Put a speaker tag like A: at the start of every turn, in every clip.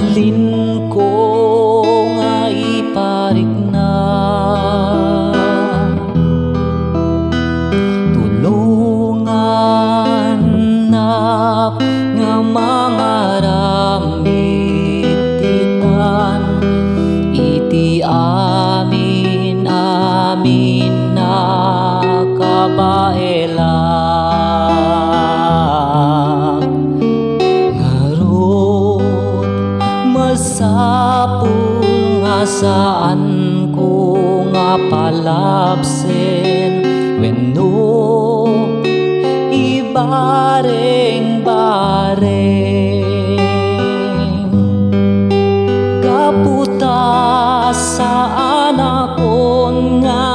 A: Halin ko nga iparigna, tulungan na nga mga ramid titan, iti amin na kabaelang ngarot masapul nga saan ko nga palabsen wenno ibareng-bareng kaputa saan akon nga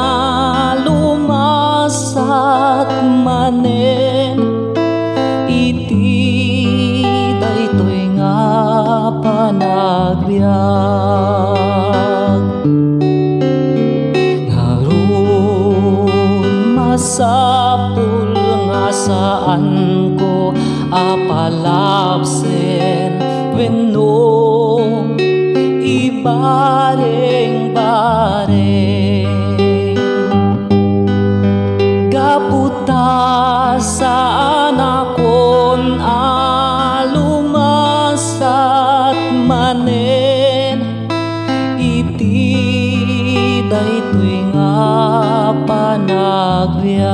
A: lumasat manen, iti daytoy nga panagbiag ngaron masapul nga saan ko apalabsen wenno ibareng-bareng kaputa saan akon alumasat manen, iti daytoy nga panagbiag.